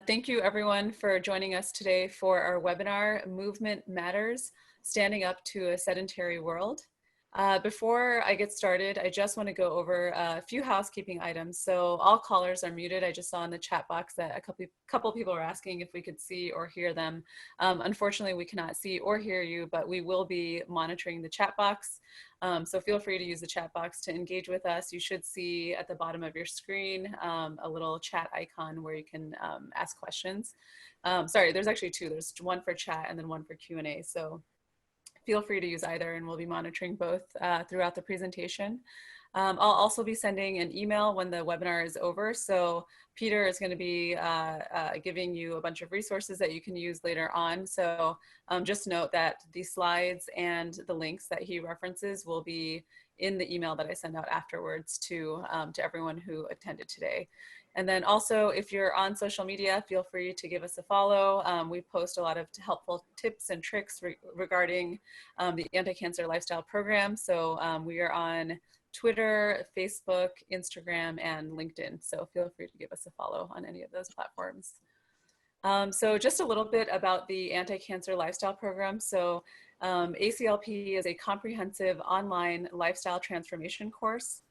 Thank you everyone for joining us today for our webinar, Movement Matters, Standing Up to a Sedentary World. Before I get started, I just want to go over a few housekeeping items. So all callers are muted. I just saw in the chat box that a couple people are asking if we could see or hear them. Unfortunately, we cannot see or hear you, but we will be monitoring the chat box. So feel free to use the chat box to engage with us. You should see at the bottom of your screen a little chat icon where you can ask questions. Sorry, there's actually two. There's one for chat and then one for Q&A. So feel free to use either, and we'll be monitoring both throughout the presentation. I'll also be sending an email when the webinar is over. So Peter is going to be giving you a bunch of resources that you can use later on. So just note that the slides and the links that he references will be in the email that I send out afterwards to everyone who attended today. And then also, if you're on social media, feel free to give us a follow. We post a lot of helpful tips and tricks regarding the Anticancer Lifestyle Program. So we are on Twitter, Facebook, Instagram, and LinkedIn. So feel free to give us a follow on any of those platforms. So just a little bit about the Anticancer Lifestyle Program. So ACLP is a comprehensive online lifestyle transformation course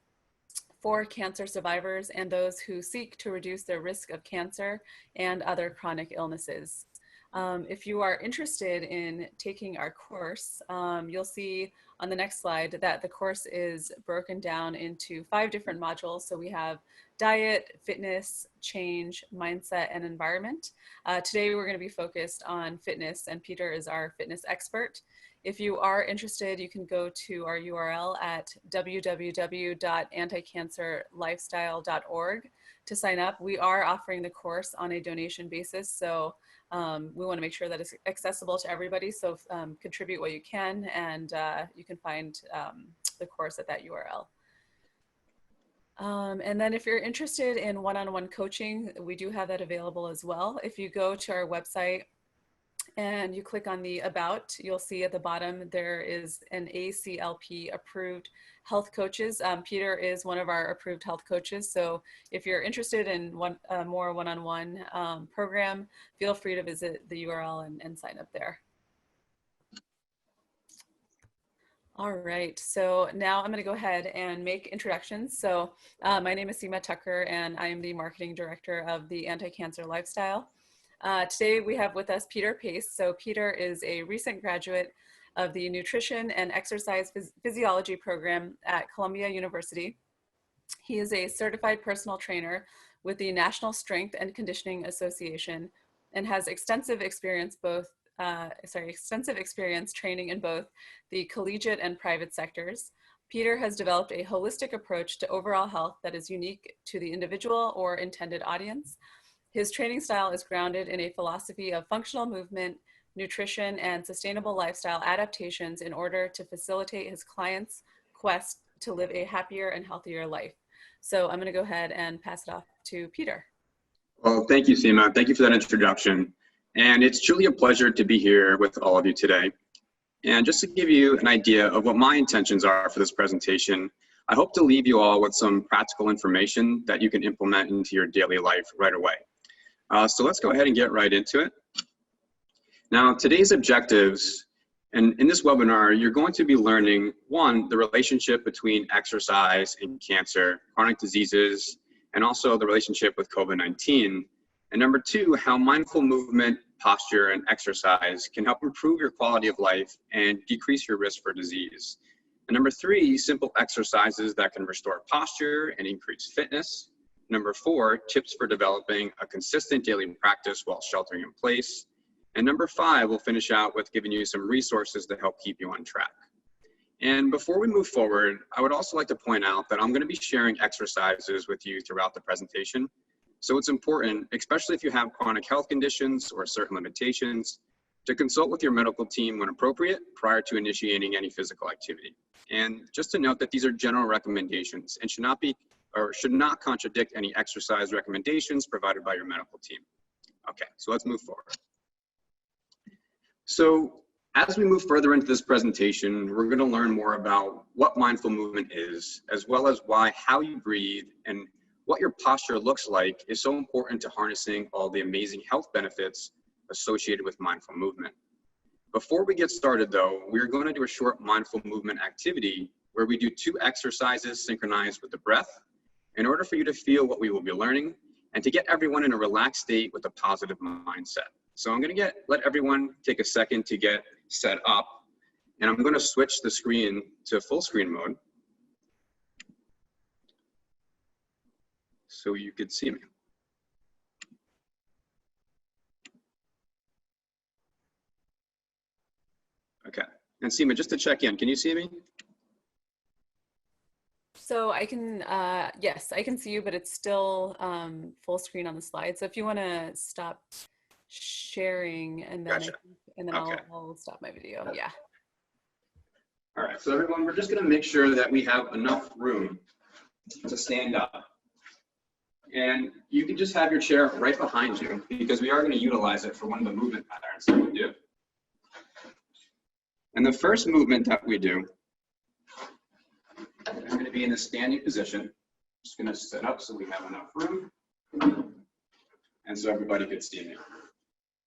for cancer survivors and those who seek to reduce their risk of cancer and other chronic illnesses. If you are interested in taking our course, you'll see on the next slide that the course is broken down into 5 different modules. So we have diet, fitness, change, mindset, and environment. Today we're going to be focused on fitness, and Peter is our fitness expert. If you are interested, you can go to our URL at www.anticancerlifestyle.org to sign up. We are offering the course on a donation basis, so we want to make sure that it's accessible to everybody. So contribute what you can, and you can find the course at that URL. And then if you're interested in one-on-one coaching, we do have that available as well. If you go to our website and you click on the About, you'll see at the bottom there is an ACLP approved health coaches. Peter is one of our approved health coaches. So if you're interested in more one-on-one program, feel free to visit the URL and sign up there. All right, so now I'm going to go ahead and make introductions. So my name is Seema Tucker, and I am the marketing director of the Anticancer Lifestyle. Today we have with us Peter Pace. So Peter is a recent graduate of the Nutrition and Exercise Physiology program at Columbia University. He is a certified personal trainer with the National Strength and Conditioning Association and has extensive experience training in both the collegiate and private sectors. Peter has developed a holistic approach to overall health that is unique to the individual or intended audience. His training style is grounded in a philosophy of functional movement, nutrition, and sustainable lifestyle adaptations in order to facilitate his clients' quest to live a happier and healthier life. So I'm going to go ahead and pass it off to Peter. Well, thank you, Seema. Thank you for that introduction. And it's truly a pleasure to be here with all of you today. And just to give you an idea of what my intentions are for this presentation, I hope to leave you all with some practical information that you can implement into your daily life right away. So let's go ahead and get right into it. Now, today's objectives, and in this webinar, you're going to be learning, 1, the relationship between exercise and cancer, chronic diseases, and also the relationship with COVID-19. And number 2, how mindful movement, posture, and exercise can help improve your quality of life and decrease your risk for disease. And number 3, simple exercises that can restore posture and increase fitness. Number 4, tips for developing a consistent daily practice while sheltering in place. And number 5, we'll finish out with giving you some resources to help keep you on track. And before we move forward, I would also like to point out that I'm going to be sharing exercises with you throughout the presentation. So it's important, especially if you have chronic health conditions or certain limitations, to consult with your medical team when appropriate prior to initiating any physical activity. And just to note that these are general recommendations and should not contradict any exercise recommendations provided by your medical team. Okay, so let's move forward. So as we move further into this presentation, we're going to learn more about what mindful movement is, as well as how you breathe and what your posture looks like is so important to harnessing all the amazing health benefits associated with mindful movement. Before we get started though, we're going to do a short mindful movement activity where we do 2 exercises synchronized with the breath in order for you to feel what we will be learning and to get everyone in a relaxed state with a positive mindset. So I'm going to let everyone take a second to get set up, and I'm going to switch the screen to full screen mode so you could see me. Okay, and Seema, just to check in, can you see me? So I can, yes, I can see you, but it's still full screen on the slide. So if you want to stop sharing, and then Gotcha. okay. I'll stop my video. Yeah. All right, so everyone, we're just going to make sure that we have enough room to stand up. And you can just have your chair right behind you because we are going to utilize it for one of the movement patterns that we do. And the first movement that we do, I'm going to be in the standing position. Just going to sit up so we have enough room and so everybody could see me.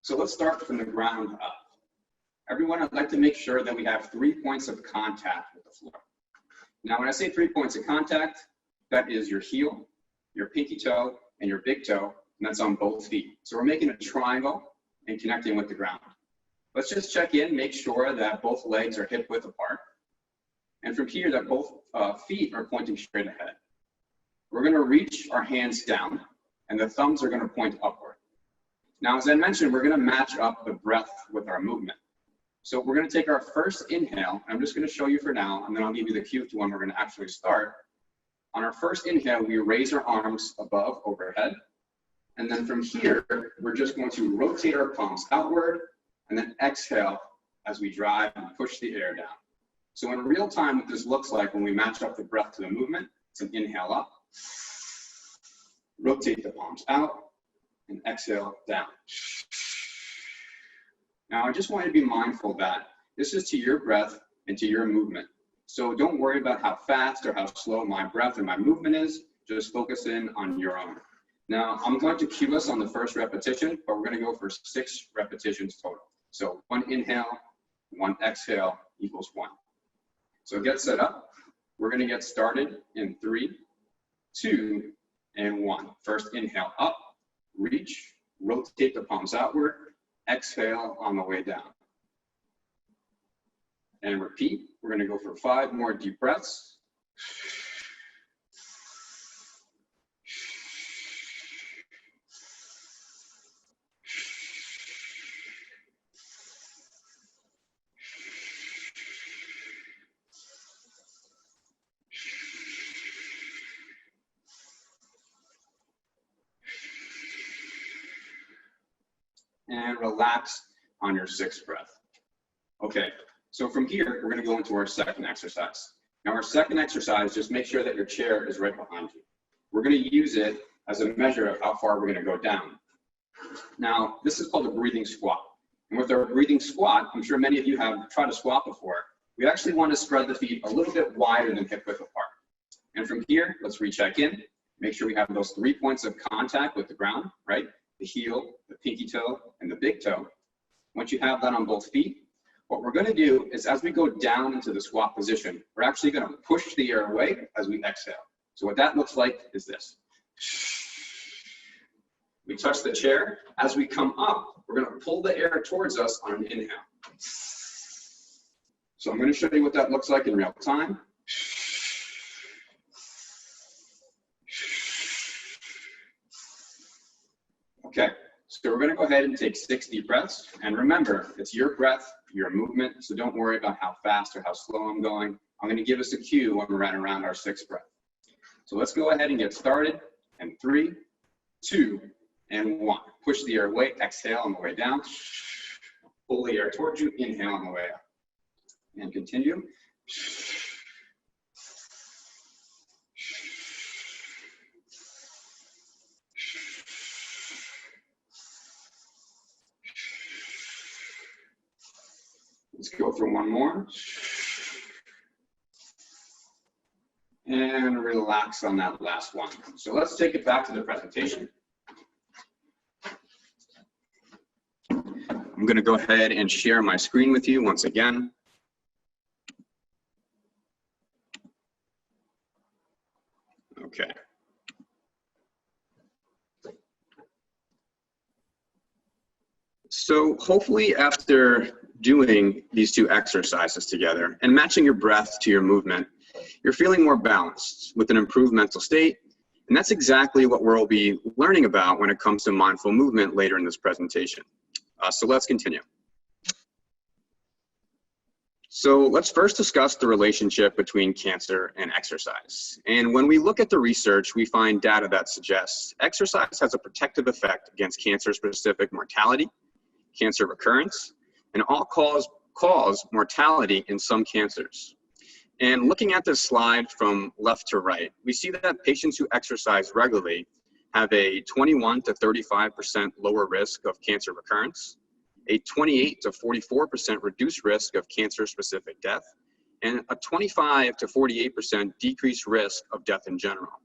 So let's start from the ground up. Everyone, I'd like to make sure that we have 3 points of contact with the floor. Now, when I say 3 points of contact, that is your heel, your pinky toe, and your big toe, and that's on both feet. So we're making a triangle and connecting with the ground. Let's just check in, make sure that both legs are hip width apart. And from here, that both feet are pointing straight ahead. We're going to reach our hands down, and the thumbs are going to point upward. Now, as I mentioned, we're going to match up the breath with our movement. So we're going to take our first inhale. I'm just going to show you for now, and then I'll give you the cue to when we're going to actually start. On our first inhale, we raise our arms above, overhead. And then from here, we're just going to rotate our palms outward, and then exhale as we drive and push the air down. So in real time, what this looks like when we match up the breath to the movement, it's an inhale up, rotate the palms out, and exhale down. Now, I just want you to be mindful that this is to your breath and to your movement. So don't worry about how fast or how slow my breath and my movement is, just focus in on your own. Now, I'm going to cue us on the first repetition, but we're going to go for 6 repetitions total. So 1 inhale, 1 exhale equals 1. So get set up. We're going to get started in 3, 2, and 1. First inhale up, reach, rotate the palms outward, exhale on the way down. And repeat. We're going to go for 5 more deep breaths. And relax on your 6th breath. Okay, so from here, we're going to go into our second exercise. Now, our second exercise, just make sure that your chair is right behind you. We're going to use it as a measure of how far we're going to go down. Now, this is called a breathing squat. And with our breathing squat, I'm sure many of you have tried a squat before. We actually want to spread the feet a little bit wider than hip width apart. And from here, let's recheck in. Make sure we have those 3 points of contact with the ground, right? The heel, the pinky toe, and the big toe. Once you have that on both feet, what we're going to do is as we go down into the squat position, we're actually going to push the air away as we exhale. So what that looks like is this. We touch the chair. As we come up, we're going to pull the air towards us on an inhale. So I'm going to show you what that looks like in real time. Okay, so we're going to go ahead and take 6 deep breaths. And remember, it's your breath, your movement, so don't worry about how fast or how slow I'm going. I'm going to give us a cue when we're right around our 6th breath. So let's go ahead and get started. And 3, 2, and 1. Push the air away, exhale on the way down. Pull the air towards you, inhale on the way up. And continue. Let's go for 1 more. and relax on that last one. So let's take it back to the presentation. I'm going to go ahead and share my screen with you once again. Okay. So hopefully after doing these two exercises together and matching your breath to your movement, you're feeling more balanced with an improved mental state. And that's exactly what we'll be learning about when it comes to mindful movement later in this presentation. So let's continue. So let's first discuss the relationship between cancer and exercise. And when we look at the research, we find data that suggests exercise has a protective effect against cancer-specific mortality, cancer recurrence, and all-cause mortality in some cancers. And looking at this slide from left to right, we see that patients who exercise regularly have a 21 to 35% lower risk of cancer recurrence, a 28 to 44% reduced risk of cancer-specific death, and a 25 to 48% decreased risk of death in general.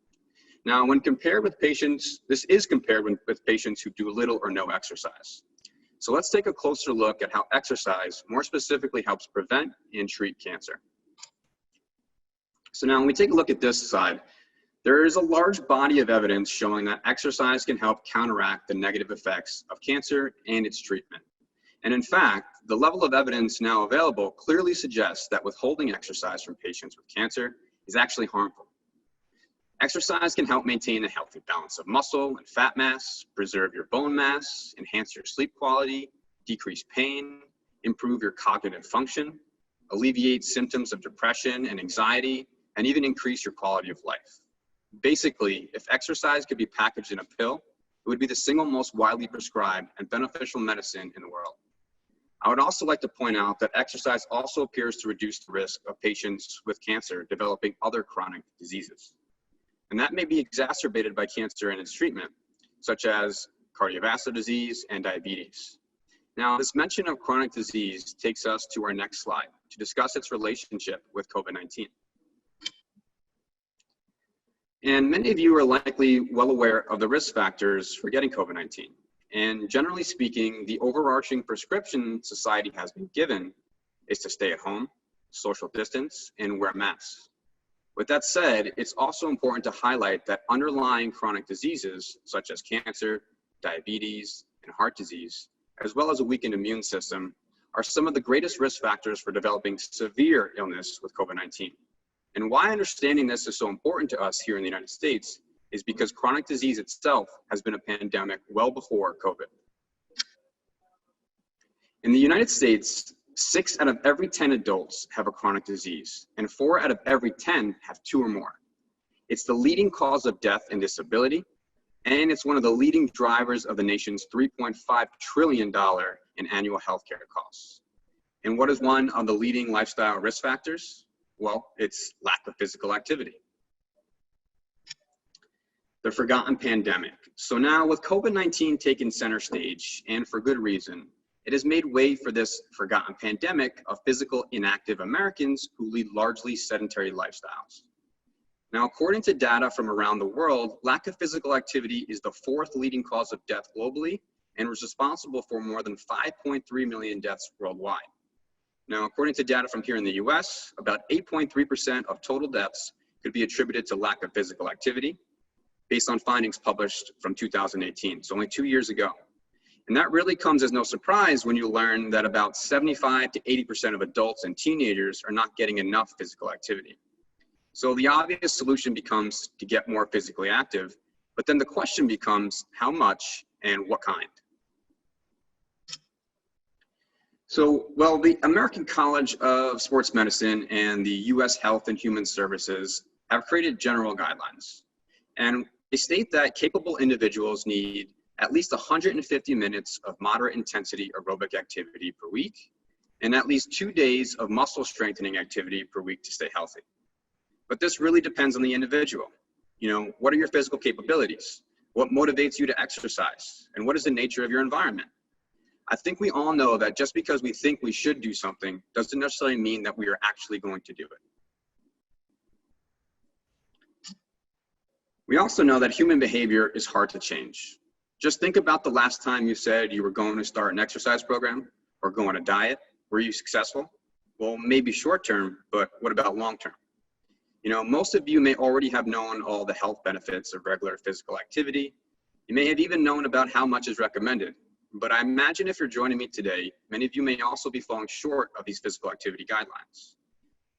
Now, when compared with patients, this is compared with patients who do little or no exercise. So let's take a closer look at how exercise more specifically helps prevent and treat cancer. So now when we take a look at this slide, there is a large body of evidence showing that exercise can help counteract the negative effects of cancer and its treatment. And in fact, the level of evidence now available clearly suggests that withholding exercise from patients with cancer is actually harmful. Exercise can help maintain a healthy balance of muscle and fat mass, preserve your bone mass, enhance your sleep quality, decrease pain, improve your cognitive function, alleviate symptoms of depression and anxiety, and even increase your quality of life. Basically, if exercise could be packaged in a pill, it would be the single most widely prescribed and beneficial medicine in the world. I would also like to point out that exercise also appears to reduce the risk of patients with cancer developing other chronic diseases. And that may be exacerbated by cancer and its treatment, such as cardiovascular disease and diabetes. Now, this mention of chronic disease takes us to our next slide to discuss its relationship with COVID-19. And many of you are likely well aware of the risk factors for getting COVID-19. And generally speaking, the overarching prescription society has been given is to stay at home, social distance, and wear masks. With that said, it's also important to highlight that underlying chronic diseases such as cancer, diabetes, and heart disease, as well as a weakened immune system, are some of the greatest risk factors for developing severe illness with COVID-19. And why understanding this is so important to us here in the United States is because chronic disease itself has been a pandemic well before COVID. In the United States, 6 out of every 10 adults have a chronic disease, and 4 out of every 10 have 2 or more. It's the leading cause of death and disability, and it's one of the leading drivers of the nation's $3.5 trillion in annual healthcare costs. And what is one of the leading lifestyle risk factors? Well, it's lack of physical activity. The forgotten pandemic. So now with COVID-19 taking center stage, and for good reason, it has made way for this forgotten pandemic of physical inactive Americans who lead largely sedentary lifestyles. Now, according to data from around the world, lack of physical activity is the 4th leading cause of death globally and was responsible for more than 5.3 million deaths worldwide. Now, according to data from here in the US, about 8.3% of total deaths could be attributed to lack of physical activity based on findings published from 2018, so only 2 years ago. And that really comes as no surprise when you learn that about 75 to 80% of adults and teenagers are not getting enough physical activity. So the obvious solution becomes to get more physically active, but then the question becomes how much and what kind? So, well, the American College of Sports Medicine and the US Health and Human Services have created general guidelines. And they state that capable individuals need at least 150 minutes of moderate intensity aerobic activity per week, and at least 2 days of muscle strengthening activity per week to stay healthy. But this really depends on the individual. You know, what are your physical capabilities? What motivates you to exercise? And what is the nature of your environment? I think we all know that just because we think we should do something doesn't necessarily mean that we are actually going to do it. We also know that human behavior is hard to change. Just think about the last time you said you were going to start an exercise program or go on a diet. Were you successful? Well, maybe short term, but what about long term? You know, most of you may already have known all the health benefits of regular physical activity. You may have even known about how much is recommended. But I imagine if you're joining me today, many of you may also be falling short of these physical activity guidelines.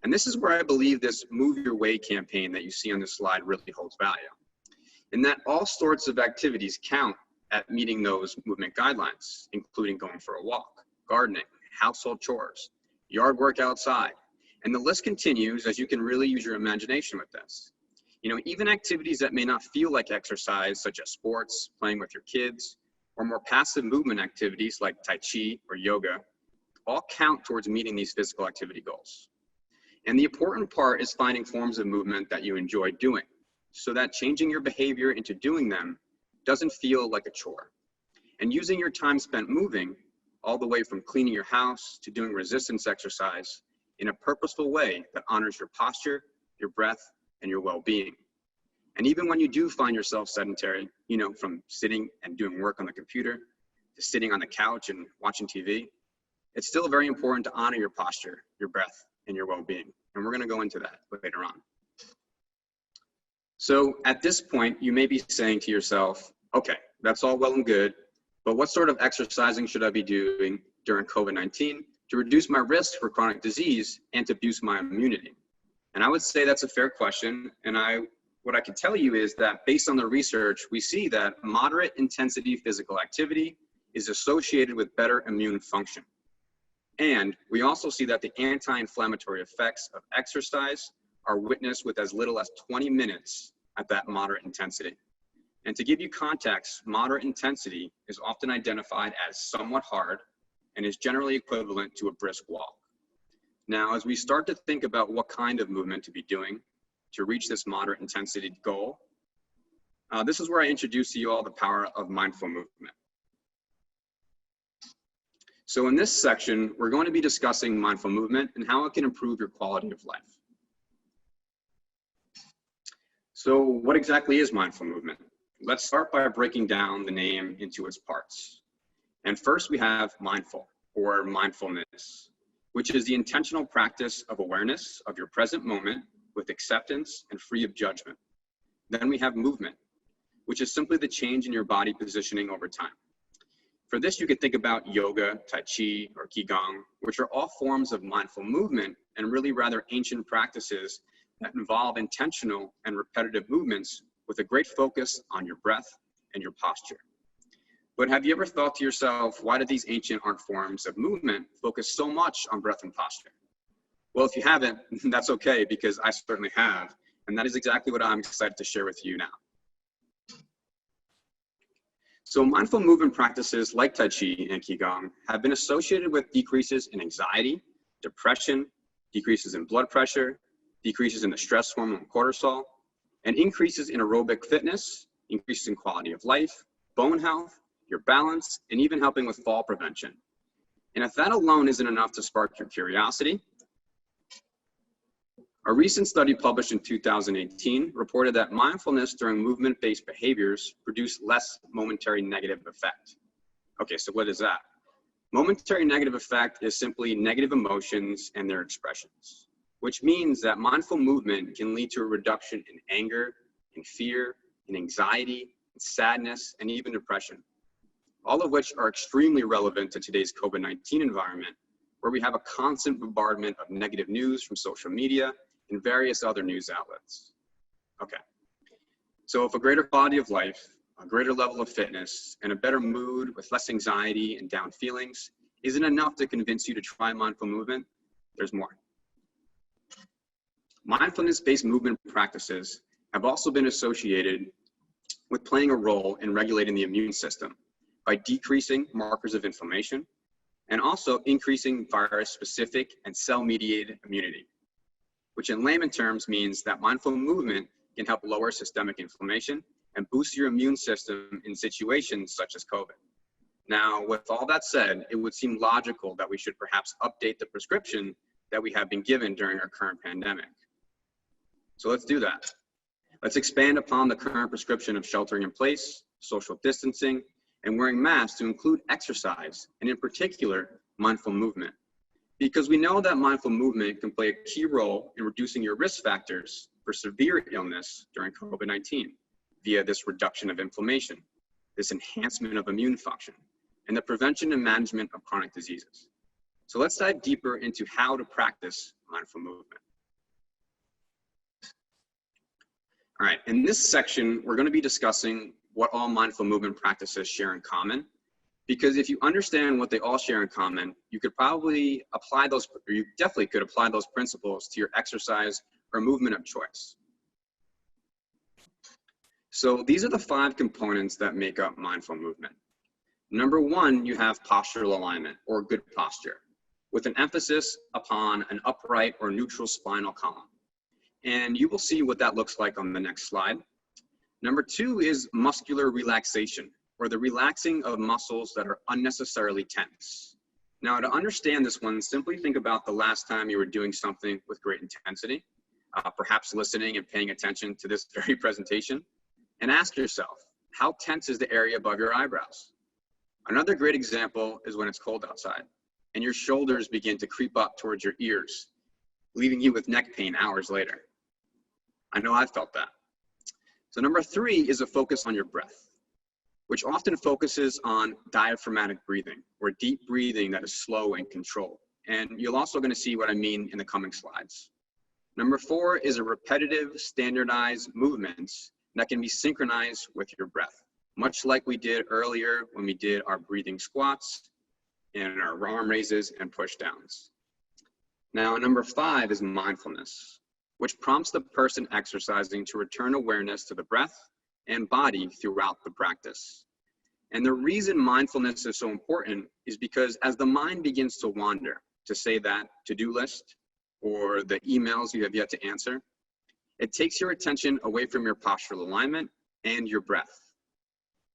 And this is where I believe this Move Your Way campaign that you see on this slide really holds value. In that all sorts of activities count at meeting those movement guidelines, including going for a walk, gardening, household chores, yard work outside. And the list continues as you can really use your imagination with this. You know, even activities that may not feel like exercise, such as sports, playing with your kids, or more passive movement activities like Tai Chi or yoga, all count towards meeting these physical activity goals. And the important part is finding forms of movement that you enjoy doing, so that changing your behavior into doing them doesn't feel like a chore. And using your time spent moving, all the way from cleaning your house to doing resistance exercise, in a purposeful way that honors your posture, your breath, and your well-being. And even when you do find yourself sedentary, you know, from sitting and doing work on the computer to sitting on the couch and watching TV, it's still very important to honor your posture, your breath, and your well-being. And we're gonna go into that later on. So at this point, you may be saying to yourself, okay, that's all well and good, but what sort of exercising should I be doing during COVID-19 to reduce my risk for chronic disease and to boost my immunity? And I would say that's a fair question. And what I can tell you is that based on the research, we see that moderate intensity physical activity is associated with better immune function. And we also see that the anti-inflammatory effects of exercise are witnessed with as little as 20 minutes at that moderate intensity. And to give you context, moderate intensity is often identified as somewhat hard and is generally equivalent to a brisk walk. Now, as we start to think about what kind of movement to be doing to reach this moderate intensity goal, this is where I introduce to you all the power of mindful movement. So in this section, we're going to be discussing mindful movement and how it can improve your quality of life. So what exactly is mindful movement? Let's start by breaking down the name into its parts. And first we have mindful, or mindfulness, which is the intentional practice of awareness of your present moment with acceptance and free of judgment. Then we have movement, which is simply the change in your body positioning over time. For this, you could think about yoga, Tai Chi, or Qigong, which are all forms of mindful movement and really rather ancient practices that involve intentional and repetitive movements with a great focus on your breath and your posture. But have you ever thought to yourself, why do these ancient art forms of movement focus so much on breath and posture? Well, if you haven't, that's okay, because I certainly have, and that is exactly what I'm excited to share with you now. So mindful movement practices like Tai Chi and Qigong have been associated with decreases in anxiety, depression, decreases in blood pressure, decreases in the stress hormone cortisol, and increases in aerobic fitness, increases in quality of life, bone health, your balance, and even helping with fall prevention. And if that alone isn't enough to spark your curiosity, a recent study published in 2018 reported that mindfulness during movement-based behaviors produced less momentary negative effect. Okay, so what is that? Momentary negative effect is simply negative emotions and their expressions, which means that mindful movement can lead to a reduction in anger, in fear, in anxiety, in sadness, and even depression, all of which are extremely relevant to today's COVID-19 environment, where we have a constant bombardment of negative news from social media and various other news outlets. Okay, so if a greater quality of life, a greater level of fitness, and a better mood with less anxiety and down feelings isn't enough to convince you to try mindful movement, there's more. Mindfulness-based movement practices have also been associated with playing a role in regulating the immune system by decreasing markers of inflammation and also increasing virus-specific and cell-mediated immunity, which in layman terms means that mindful movement can help lower systemic inflammation and boost your immune system in situations such as COVID. Now, with all that said, it would seem logical that we should perhaps update the prescription that we have been given during our current pandemic. So let's do that. Let's expand upon the current prescription of sheltering in place, social distancing, and wearing masks to include exercise, and in particular, mindful movement. Because we know that mindful movement can play a key role in reducing your risk factors for severe illness during COVID-19 via this reduction of inflammation, this enhancement of immune function, and the prevention and management of chronic diseases. So let's dive deeper into how to practice mindful movement. All right, in this section, we're going to be discussing what all mindful movement practices share in common. Because if you understand what they all share in common, you could probably apply those, or you definitely could apply those principles to your exercise or movement of choice. So these are the 5 components that make up mindful movement. Number 1, you have postural alignment, or good posture, with an emphasis upon an upright or neutral spinal column. And you will see what that looks like on the next slide. Number 2 is muscular relaxation, or the relaxing of muscles that are unnecessarily tense. Now, to understand this one, simply think about the last time you were doing something with great intensity, perhaps listening and paying attention to this very presentation, and ask yourself, how tense is the area above your eyebrows? Another great example is when it's cold outside, and your shoulders begin to creep up towards your ears, leaving you with neck pain hours later. I know I've felt that. So number 3 is a focus on your breath, which often focuses on diaphragmatic breathing, or deep breathing that is slow and controlled. And you're also going to see what I mean in the coming slides. Number 4 is a repetitive, standardized movements that can be synchronized with your breath, much like we did earlier when we did our breathing squats and our arm raises and push downs. Now, number 5 is mindfulness, which prompts the person exercising to return awareness to the breath and body throughout the practice. And the reason mindfulness is so important is because as the mind begins to wander, to say that to-do list or the emails you have yet to answer, it takes your attention away from your postural alignment and your breath.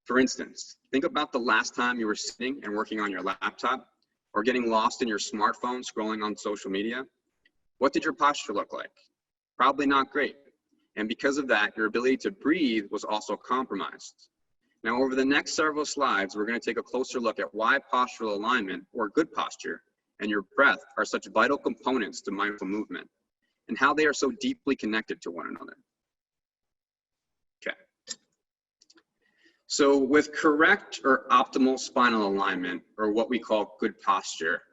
For instance, think about the last time you were sitting and working on your laptop or getting lost in your smartphone scrolling on social media. What did your posture look like? Probably not great. And because of that, your ability to breathe was also compromised. Now, over the next several slides, we're going to take a closer look at why postural alignment, or good posture, and your breath are such vital components to mindful movement, and how they are so deeply connected to one another. Okay. So with correct or optimal spinal alignment, or what we call good posture,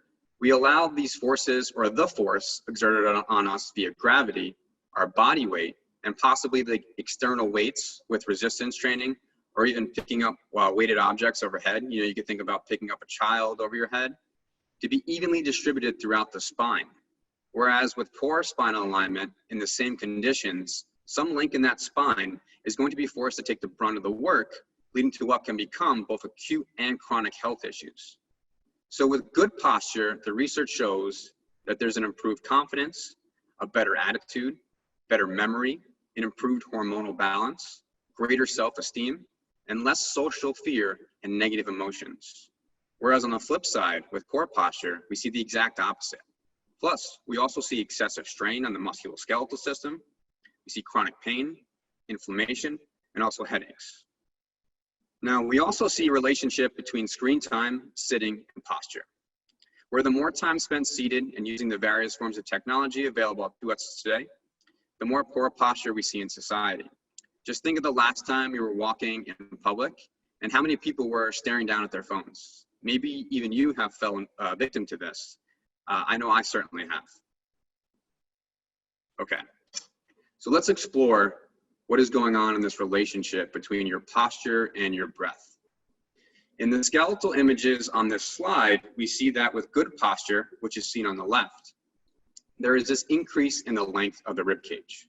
we allow these forces, or the force exerted on us via gravity, our body weight, and possibly the external weights with resistance training, or even picking up weighted objects overhead. You know, you could think about picking up a child over your head, to be evenly distributed throughout the spine. Whereas with poor spinal alignment in the same conditions, some link in that spine is going to be forced to take the brunt of the work, leading to what can become both acute and chronic health issues. So with good posture, the research shows that there's an improved confidence, a better attitude, better memory, an improved hormonal balance, greater self-esteem, and less social fear and negative emotions. Whereas on the flip side, with poor posture, we see the exact opposite. Plus, we also see excessive strain on the musculoskeletal system. We see chronic pain, inflammation, and also headaches. Now, we also see a relationship between screen time, sitting, and posture, where the more time spent seated and using the various forms of technology available to us today, the more poor posture we see in society. Just think of the last time you were walking in public and how many people were staring down at their phones. Maybe even you have fallen victim to this. I know I certainly have. Okay, so let's explore what is going on in this relationship between your posture and your breath. In the skeletal images on this slide, we see that with good posture, which is seen on the left, there is this increase in the length of the rib cage,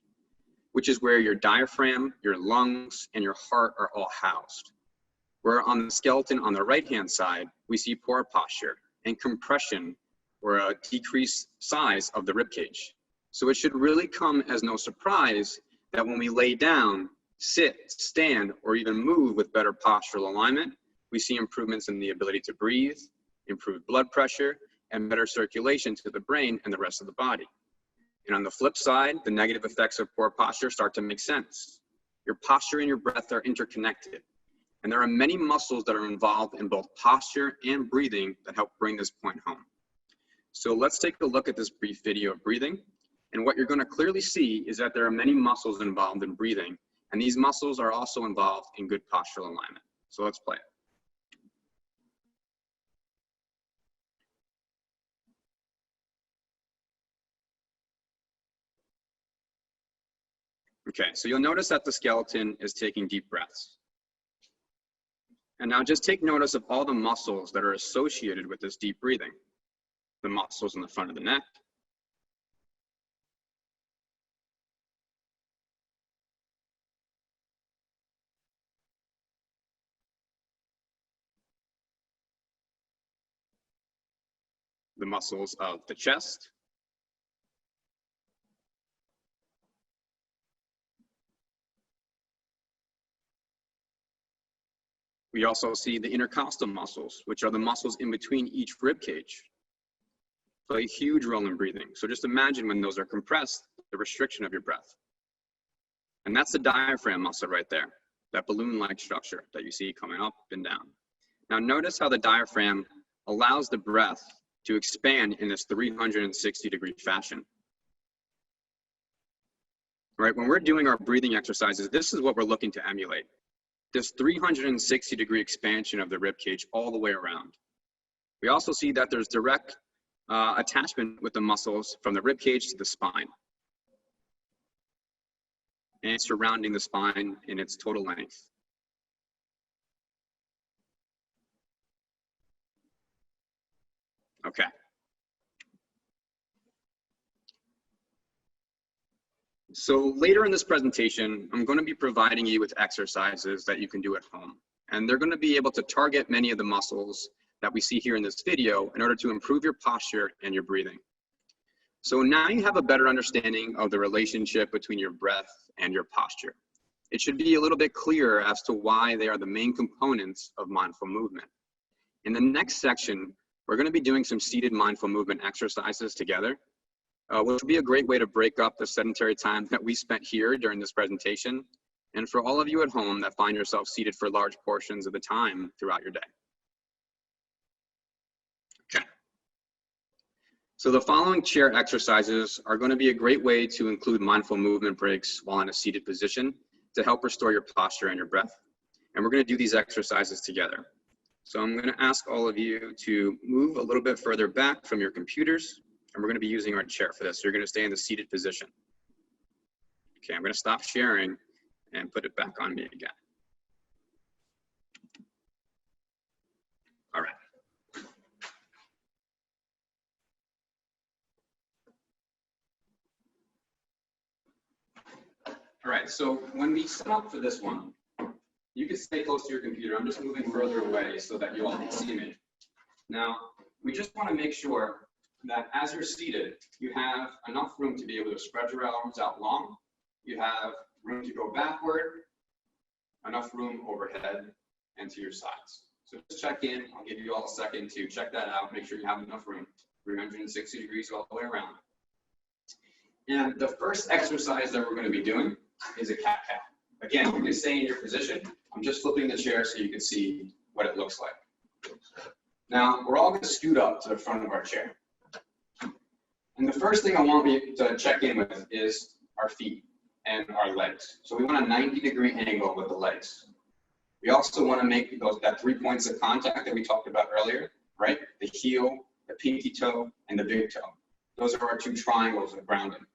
which is where your diaphragm, your lungs, and your heart are all housed. Where on the skeleton on the right-hand side, we see poor posture and compression, or a decreased size of the rib cage. So it should really come as no surprise that when we lay down, sit, stand, or even move with better postural alignment, we see improvements in the ability to breathe, improved blood pressure, and better circulation to the brain and the rest of the body. And on the flip side, the negative effects of poor posture start to make sense. your posture and your breath are interconnected. And there are many muscles that are involved in both posture and breathing that help bring this point home. So let's take a look at this brief video of breathing. And what you're going to clearly see is that there are many muscles involved in breathing, and these muscles are also involved in good postural alignment. So let's play it. Okay, so you'll notice that the skeleton is taking deep breaths. And now just take notice of all the muscles that are associated with this deep breathing. The muscles in the front of the neck, the muscles of the chest, we also see the intercostal muscles, which are the muscles in between each rib cage. Play a huge role in breathing. So just imagine when those are compressed, the restriction of your breath. And that's the diaphragm muscle right there, that balloon-like structure that you see coming up and down. Now notice how the diaphragm allows the breath to expand in this 360-degree fashion. Right, when we're doing our breathing exercises, this is what we're looking to emulate. This 360-degree expansion of the rib cage all the way around. We also see that there's direct attachment with the muscles from the rib cage to the spine, and surrounding the spine in its total length. Okay. So later in this presentation, I'm going to be providing you with exercises that you can do at home, and they're going to be able to target many of the muscles that we see here in this video in order to improve your posture and your breathing. So now you have a better understanding of the relationship between your breath and your posture. It should be a little bit clearer as to why they are the main components of mindful movement. In the next section, we're going to be doing some seated mindful movement exercises together, which will be a great way to break up the sedentary time that we spent here during this presentation, and for all of you at home that find yourself seated for large portions of the time throughout your day. Okay. So the following chair exercises are going to be a great way to include mindful movement breaks while in a seated position to help restore your posture and your breath. And we're going to do these exercises together. So I'm going to ask all of you to move a little bit further back from your computers, and we're going to be using our chair for this. So you're going to stay in the seated position. Okay, I'm going to stop sharing and put it back on me again. All right. All right, so when we set up for this one, you can stay close to your computer. I'm just moving further away so that you all can see me. Now, we just want to make sure that as you're seated, you have enough room to be able to spread your arms out long. You have room to go backward, enough room overhead and to your sides. So just check in. I'll give you all a second to check that out. Make sure you have enough room, 360 degrees all the way around. And the first exercise that we're going to be doing is a cat-cow. Again, you can stay in your position. I'm just flipping the chair so you can see what it looks like. Now, we're all going to scoot up to the front of our chair. And the first thing I want you to check in with is our feet and our legs. So we want a 90-degree angle with the legs. We also want to make that 3 points of contact that we talked about earlier, right? The heel, the pinky toe, and the big toe. Those are our two triangles of grounding.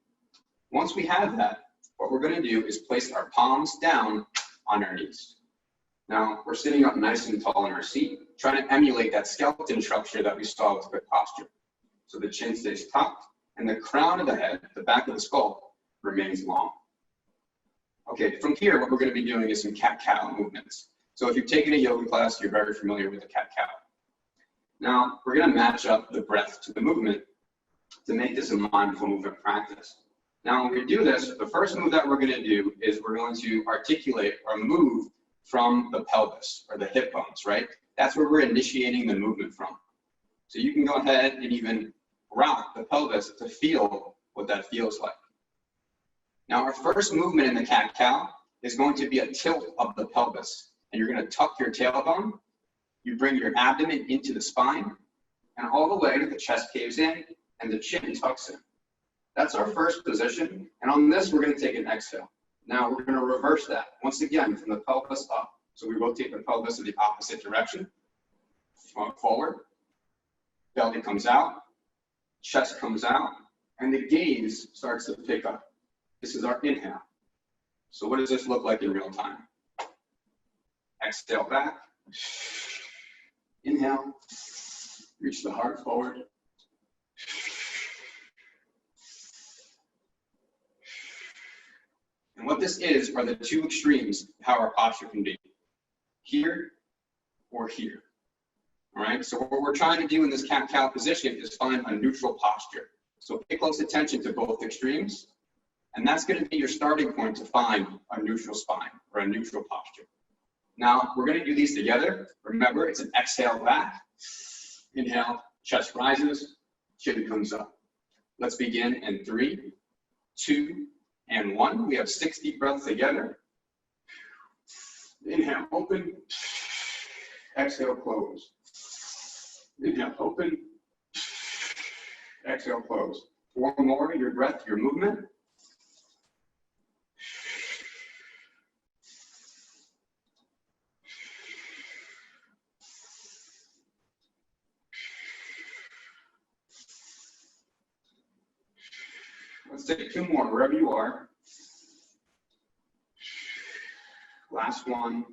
Once we have that, what we're going to do is place our palms down on our knees. Now, we're sitting up nice and tall in our seat, trying to emulate that skeleton structure that we saw with good posture. So the chin stays tucked, and the crown of the head, the back of the skull, remains long. Okay, from here, what we're going to be doing is some cat-cow movements. So if you've taken a yoga class, you're very familiar with the cat-cow. Now, we're going to match up the breath to the movement to make this a mindful movement practice. Now, when we do this, the first move that we're going to do is we're going to articulate or move from the pelvis or the hip bones, right? That's where we're initiating the movement from. So you can go ahead and even rock the pelvis to feel what that feels like. Now, our first movement in the cat-cow is going to be a tilt of the pelvis. And you're going to tuck your tailbone. You bring your abdomen into the spine, and all the way the chest caves in and the chin tucks in. That's our first position. And on this, we're going to take an exhale. Now we're going to reverse that once again from the pelvis up. So we rotate the pelvis in the opposite direction, forward, belly comes out, chest comes out, and the gaze starts to pick up. This is our inhale. So what does this look like in real time? Exhale back, inhale, reach the heart forward. And what this is are the two extremes of how our posture can be. Here or here. All right, so what we're trying to do in this cat-cow position is find a neutral posture. So pay close attention to both extremes, and that's going to be your starting point to find a neutral spine or a neutral posture. Now, we're going to do these together. Remember, it's an exhale back, inhale, chest rises, chin comes up. Let's begin in 3, 2, and 1. We have 6 deep breaths together. Inhale, open. Exhale, close. Inhale, open. Exhale, close. 4 more, your breath, your movement. Let's take 2 more, wherever you are. Last one.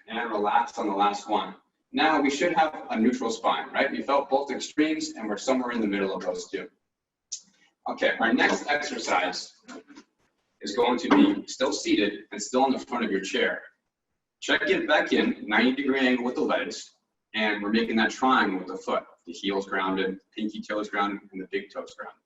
And relax on the last one. Now we should have a neutral spine, right? We felt both extremes and we're somewhere in the middle of those two. Okay, our next exercise is going to be still seated and still in the front of your chair. Check it back in, 90-degree angle with the legs, and we're making that triangle with the foot. The heel's grounded, pinky toes grounded, and the big toes grounded.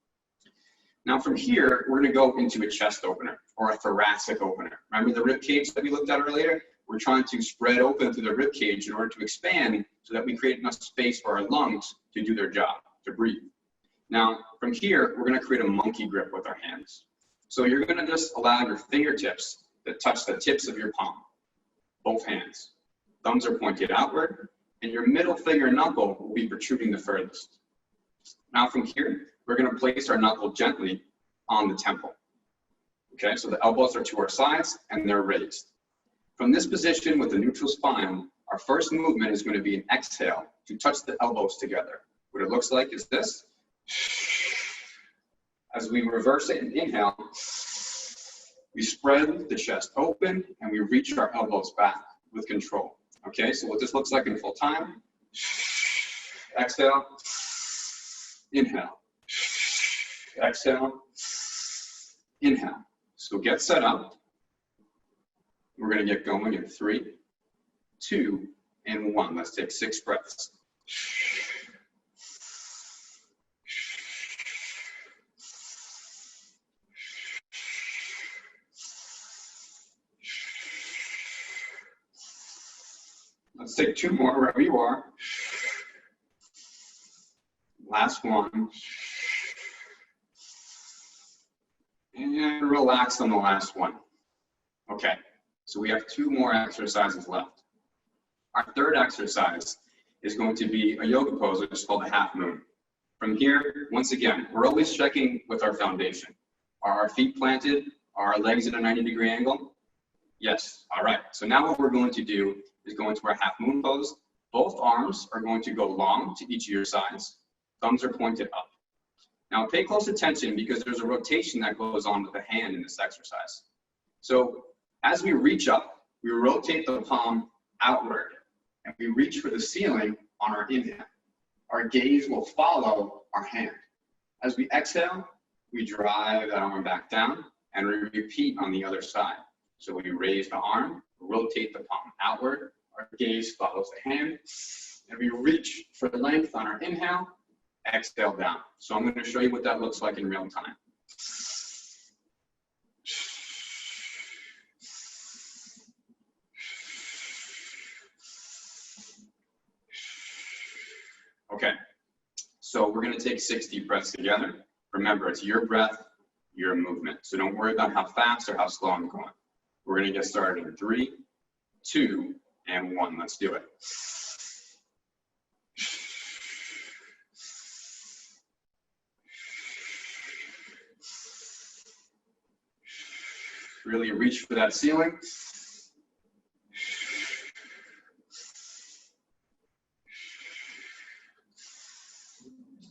Now from here, we're gonna go into a chest opener or a thoracic opener. Remember the rib cage that we looked at earlier? We're trying to spread open through the rib cage in order to expand so that we create enough space for our lungs to do their job, to breathe. Now, from here, we're gonna create a monkey grip with our hands. So you're gonna just allow your fingertips to touch the tips of your palm, both hands. Thumbs are pointed outward, and your middle finger knuckle will be protruding the furthest. Now from here, we're gonna place our knuckle gently on the temple. Okay, so the elbows are to our sides and they're raised. From this position with a neutral spine, our first movement is going to be an exhale to touch the elbows together. What it looks like is this. As we reverse it and inhale, we spread the chest open and we reach our elbows back with control. Okay, so what this looks like in full time. Exhale, inhale, exhale, inhale. So get set up. We're going to get going in 3, 2, and 1. Let's take 6 breaths. Let's take 2 more wherever you are. Last one. And relax on the last one. Okay. So we have 2 more exercises left. Our third exercise is going to be a yoga pose, which is called the half moon. From here, once again, we're always checking with our foundation. Are our feet planted? Are our legs at a 90-degree angle? Yes. All right. So now what we're going to do is go into our half moon pose. Both arms are going to go long to each of your sides. Thumbs are pointed up. Now pay close attention because there's a rotation that goes on with the hand in this exercise. So as we reach up, we rotate the palm outward and we reach for the ceiling on our inhale. Our gaze will follow our hand. As we exhale, we drive that arm back down and we repeat on the other side. So we raise the arm, rotate the palm outward, our gaze follows the hand, and we reach for the length on our inhale, exhale down. So I'm going to show you what that looks like in real time. Okay, so we're going to take 6 deep breaths together. Remember, it's your breath, your movement. So don't worry about how fast or how slow I'm going. We're going to get started in 3, 2, and 1. Let's do it. Really reach for that ceiling.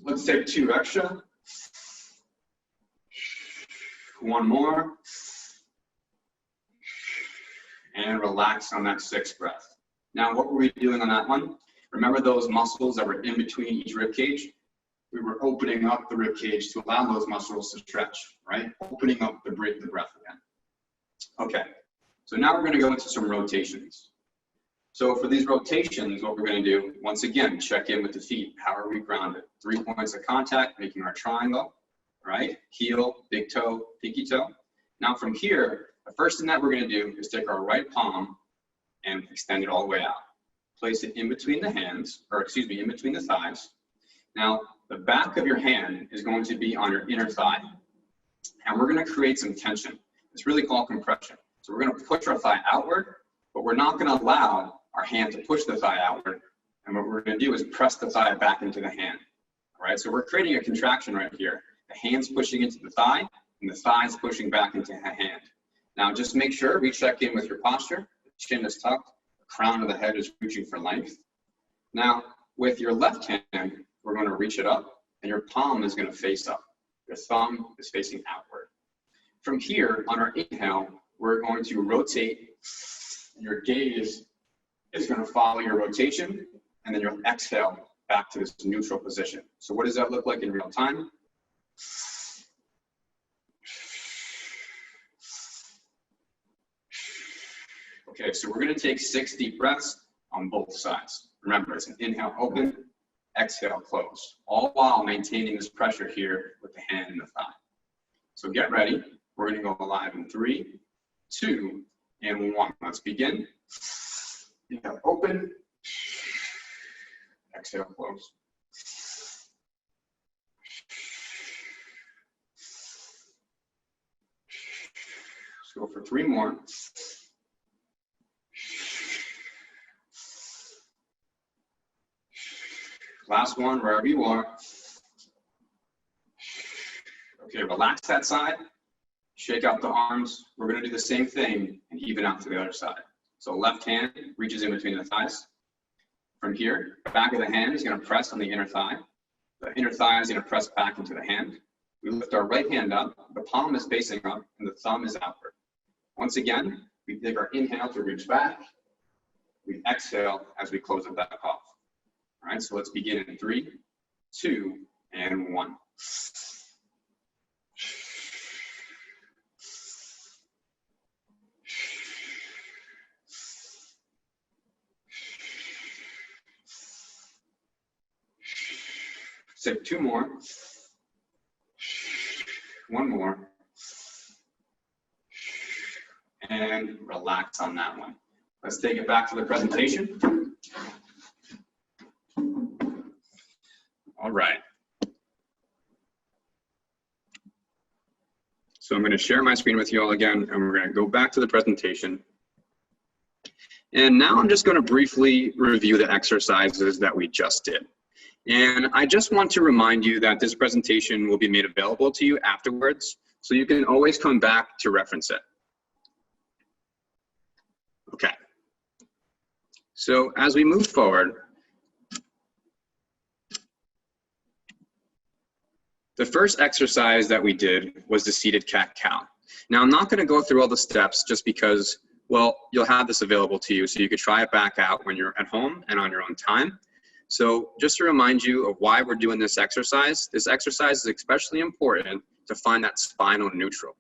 Let's take 2 extra. 1 more. And relax on that 6th breath. Now, what were we doing on that one? Remember those muscles that were in between each rib cage? We were opening up the rib cage to allow those muscles to stretch, right? Opening up the breath again. Okay, so now we're going to go into some rotations. So for these rotations, what we're going to do, once again, check in with the feet. How are we grounded? 3 points of contact, making our triangle, right? Heel, big toe, pinky toe. Now from here, the first thing that we're going to do is take our right palm and extend it all the way out. Place it in between the hands, or excuse me, in between the thighs. Now, the back of your hand is going to be on your inner thigh. And we're going to create some tension. It's really called compression. So we're going to push our thigh outward, but we're not going to allow our hand to push the thigh outward. And what we're going to do is press the thigh back into the hand. All right, so we're creating a contraction right here. The hand's pushing into the thigh, and the thigh's pushing back into the hand. Now, just make sure, recheck in with your posture. The chin is tucked, the crown of the head is reaching for length. Now, with your left hand, we're going to reach it up, and your palm is going to face up. Your thumb is facing outward. From here, on our inhale, we're going to rotate. Your gaze is going to follow your rotation, and then you'll exhale back to this neutral position. So what does that look like in real time? Okay, so we're going to take 6 deep breaths on both sides. Remember, it's an inhale, open, exhale, close, all while maintaining this pressure here with the hand and the thigh. So get ready. We're going to go live in 3, 2, and 1. Let's begin. Inhale, open. Exhale, close. Let's go for 3 more. Last one, wherever you are. Okay, relax that side. Shake out the arms. We're going to do the same thing and even out to the other side. So left hand reaches in between the thighs. From here, the back of the hand is going to press on the inner thigh. The inner thigh is going to press back into the hand. We lift our right hand up. The palm is facing up and the thumb is outward. Once again, we take our inhale to reach back. We exhale as we close it back off. All right, so let's begin in 3, 2, and 1. Take 2 more. 1 more. And relax on that one. Let's take it back to the presentation. All right. So I'm going to share my screen with you all again, and we're going to go back to the presentation. And now I'm just going to briefly review the exercises that we just did. And I just want to remind you that this presentation will be made available to you afterwards, so you can always come back to reference it. Okay. So as we move forward, the first exercise that we did was the seated cat-cow. Now, I'm not going to go through all the steps just because, well, you'll have this available to you, so you could try it back out when you're at home and on your own time. So just to remind you of why we're doing this exercise is especially important to find that spinal neutral.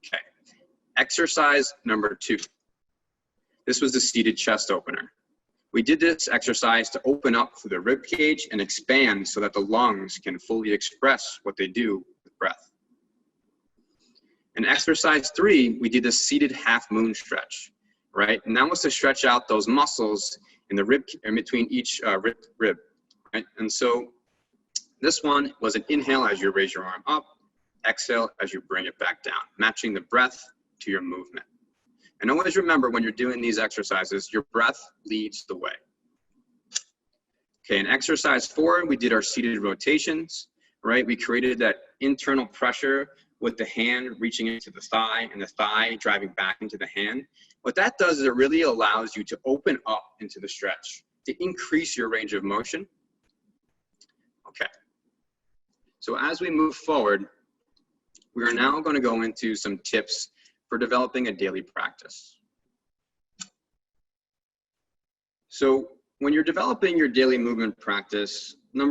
Okay, exercise number 2. This was the seated chest opener. We did this exercise to open up through the rib cage and expand so that the lungs can fully express what they do with breath. In exercise 3, we did the seated half moon stretch, right? And that was to stretch out those muscles in the rib, in between each rib, right? And so this one was an inhale as you raise your arm up, exhale as you bring it back down, matching the breath to your movement. And always remember, when you're doing these exercises, your breath leads the way. Okay, in exercise 4, we did our seated rotations, right? We created that internal pressure with the hand reaching into the thigh and the thigh driving back into the hand. What that does is it really allows you to open up into the stretch, to increase your range of motion. Okay, so as we move forward, we are now going to go into some tips for developing a daily practice. So when you're developing your daily movement practice, my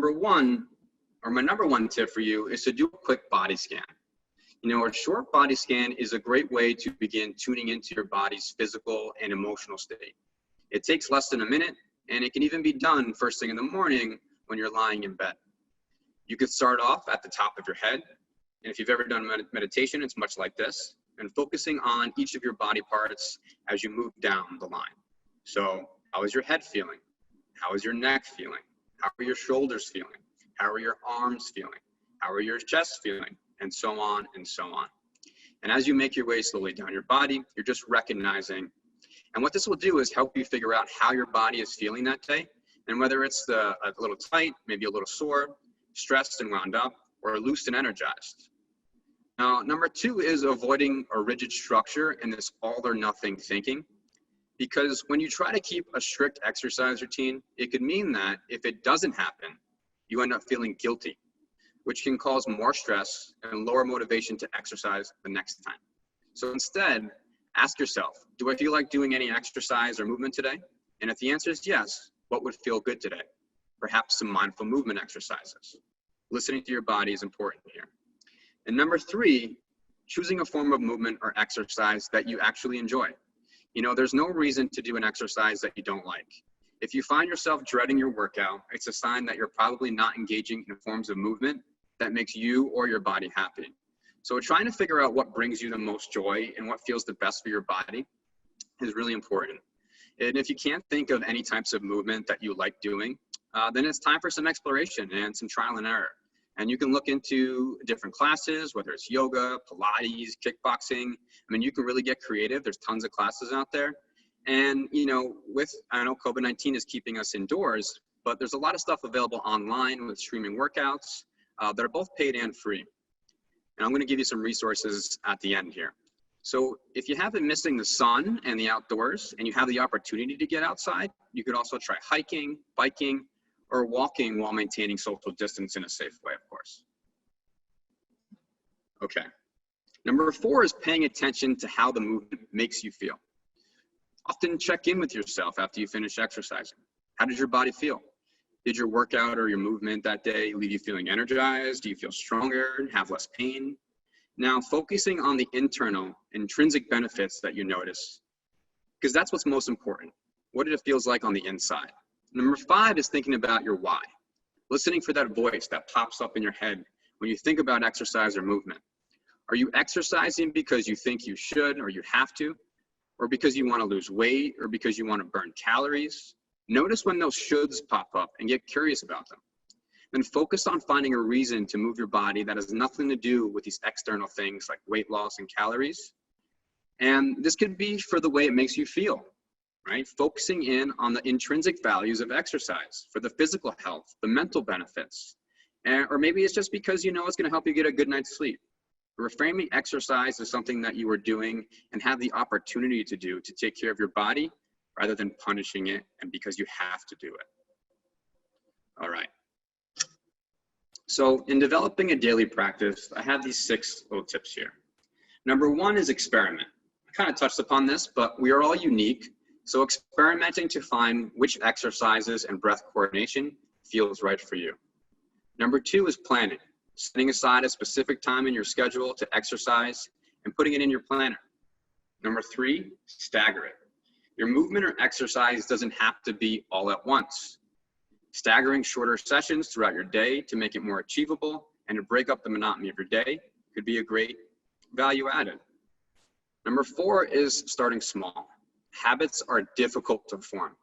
number one tip for you is to do a quick body scan. You know, a short body scan is a great way to begin tuning into your body's physical and emotional state. It takes less than a minute, and it can even be done first thing in the morning when you're lying in bed. You could start off at the top of your head, and if you've ever done meditation, it's much like this, and focusing on each of your body parts as you move down the line. So, how is your head feeling? How is your neck feeling? How are your shoulders feeling? How are your arms feeling? How are your chest feeling? And so on and so on. And as you make your way slowly down your body, you're just recognizing. And what this will do is help you figure out how your body is feeling that day, and whether it's a little tight, maybe a little sore, stressed and wound up, or loose and energized. Now, number 2 is avoiding a rigid structure and this all or nothing thinking. Because when you try to keep a strict exercise routine, it could mean that if it doesn't happen, you end up feeling guilty, which can cause more stress and lower motivation to exercise the next time. So instead, ask yourself, do I feel like doing any exercise or movement today? And if the answer is yes, what would feel good today? Perhaps some mindful movement exercises. Listening to your body is important here. And number 3, choosing a form of movement or exercise that you actually enjoy. You know, there's no reason to do an exercise that you don't like. If you find yourself dreading your workout, it's a sign that you're probably not engaging in forms of movement that makes you or your body happy. So trying to figure out what brings you the most joy and what feels the best for your body is really important. And if you can't think of any types of movement that you like doing, then it's time for some exploration and some trial and error. And you can look into different classes, whether it's yoga, Pilates, kickboxing. I mean, you can really get creative. There's tons of classes out there. And, you know, I know COVID-19 is keeping us indoors, but there's a lot of stuff available online with streaming workouts that are both paid and free. And I'm going to give you some resources at the end here. So if you have been missing the sun and the outdoors and you have the opportunity to get outside, you could also try hiking, biking, or walking while maintaining social distance in a safe way, of course. Okay. Number 4 is paying attention to how the movement makes you feel. Often check in with yourself after you finish exercising. How did your body feel? Did your workout or your movement that day leave you feeling energized? Do you feel stronger and have less pain? Now, focusing on the internal, intrinsic benefits that you notice, because that's what's most important. What it feels like on the inside. Number 5 is thinking about your why. Listening for that voice that pops up in your head when you think about exercise or movement. Are you exercising because you think you should or you have to? Or because you want to lose weight or because you want to burn calories? Notice when those shoulds pop up and get curious about them. Then focus on finding a reason to move your body that has nothing to do with these external things like weight loss and calories. And this could be for the way it makes you feel. Right? Focusing in on the intrinsic values of exercise for the physical health, the mental benefits, or maybe it's just because you know it's going to help you get a good night's sleep. Reframing exercise as something that you are doing and have the opportunity to do to take care of your body rather than punishing it and because you have to do it. All right. So in developing a daily practice, I have these 6 little tips here. Number 1 is experiment. I kind of touched upon this, but we are all unique. So experimenting to find which exercises and breath coordination feels right for you. Number 2 is planning, setting aside a specific time in your schedule to exercise and putting it in your planner. Number 3, stagger it. Your movement or exercise doesn't have to be all at once. Staggering shorter sessions throughout your day to make it more achievable and to break up the monotony of your day could be a great value added. Number 4 is starting small. Habits are difficult to form.